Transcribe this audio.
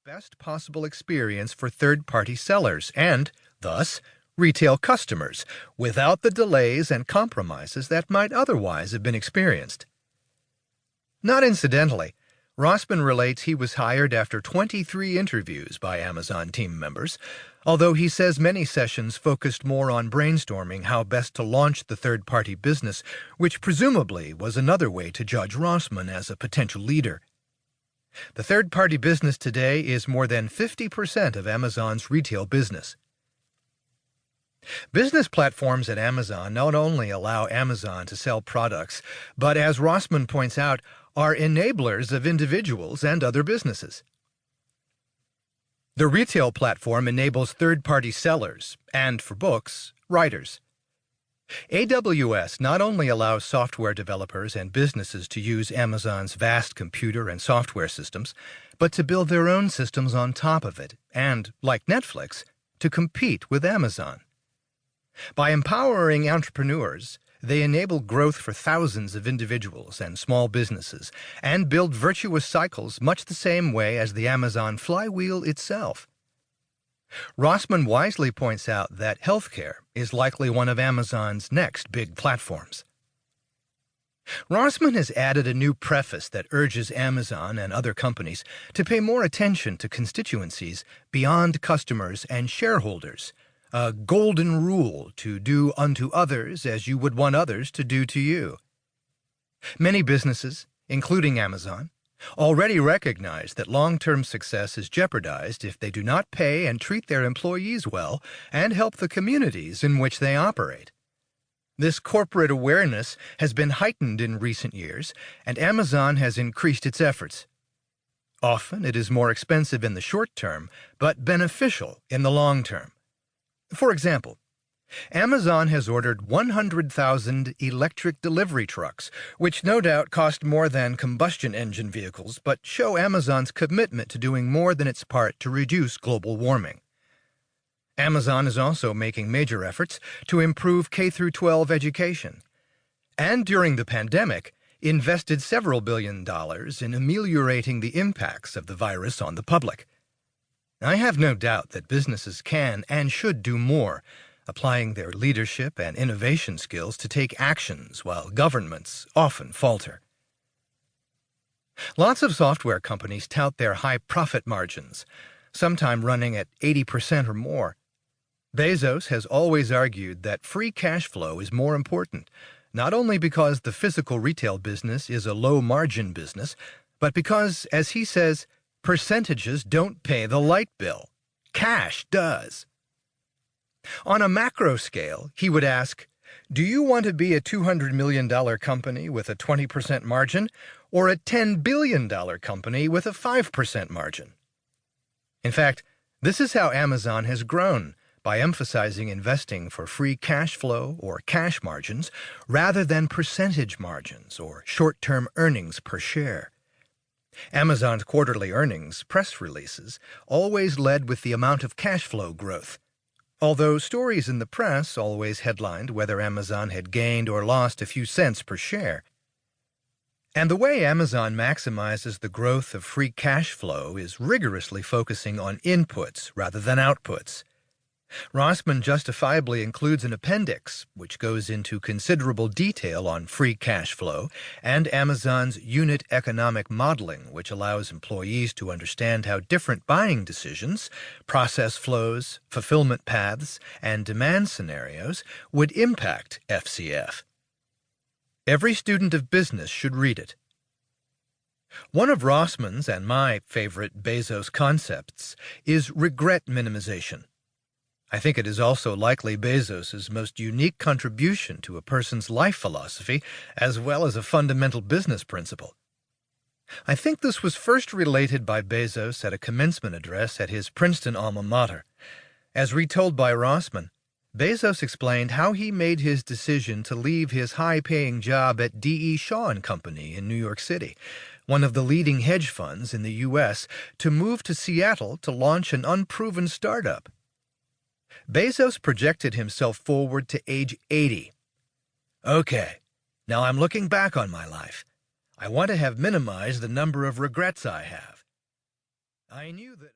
best possible experience for third-party sellers and, thus, retail customers, without the delays and compromises that might otherwise have been experienced. Not incidentally, Rossman relates he was hired after 23 interviews by Amazon team members, although he says many sessions focused more on brainstorming how best to launch the third-party business, which presumably was another way to judge Rossman as a potential leader. The third-party business today is more than 50% of Amazon's retail business. Business platforms at Amazon not only allow Amazon to sell products, but as Rossman points out, are enablers of individuals and other businesses. The retail platform enables third-party sellers, and for books, writers. AWS not only allows software developers and businesses to use Amazon's vast computer and software systems, but to build their own systems on top of it, and, like Netflix, to compete with Amazon. By empowering entrepreneurs, they enable growth for thousands of individuals and small businesses, and build virtuous cycles much the same way as the Amazon flywheel itself. Rossman wisely points out that healthcare is likely one of Amazon's next big platforms. Rossman has added a new preface that urges Amazon and other companies to pay more attention to constituencies beyond customers and shareholders, a golden rule to do unto others as you would want others to do to you. Many businesses, including Amazon, already recognize that long-term success is jeopardized if they do not pay and treat their employees well and help the communities in which they operate. This corporate awareness has been heightened in recent years, and Amazon has increased its efforts. Often it is more expensive in the short term, but beneficial in the long term. For example, Amazon has ordered 100,000 electric delivery trucks, which no doubt cost more than combustion engine vehicles, but show Amazon's commitment to doing more than its part to reduce global warming. Amazon is also making major efforts to improve K-12 education, and during the pandemic, invested several $billion in ameliorating the impacts of the virus on the public. I have no doubt that businesses can and should do more, applying their leadership and innovation skills to take actions while governments often falter. Lots of software companies tout their high profit margins, sometimes running at 80% or more. Bezos has always argued that free cash flow is more important, not only because the physical retail business is a low-margin business, but because, as he says, percentages don't pay the light bill. Cash does. On a macro scale, he would ask, do you want to be a $200 million company with a 20% margin or a $10 billion company with a 5% margin? In fact, this is how Amazon has grown, by emphasizing investing for free cash flow or cash margins rather than percentage margins or short-term earnings per share. Amazon's quarterly earnings press releases always led with the amount of cash flow growth, although stories in the press always headlined whether Amazon had gained or lost a few cents per share. And the way Amazon maximizes the growth of free cash flow is rigorously focusing on inputs rather than outputs. Rossman justifiably includes an appendix, which goes into considerable detail on free cash flow and Amazon's unit economic modeling, which allows employees to understand how different buying decisions, process flows, fulfillment paths, and demand scenarios would impact FCF. Every student of business should read it. One of Rossman's and my favorite Bezos concepts is regret minimization. I think it is also likely Bezos's most unique contribution to a person's life philosophy, as well as a fundamental business principle. I think this was first related by Bezos at a commencement address at his Princeton alma mater. As retold by Rossman, Bezos explained how he made his decision to leave his high-paying job at D.E. Shaw & Company in New York City, one of the leading hedge funds in the U.S., to move to Seattle to launch an unproven startup. Bezos projected himself forward to age 80. Okay, now I'm looking back on my life. I want to have minimized the number of regrets I have. I knew that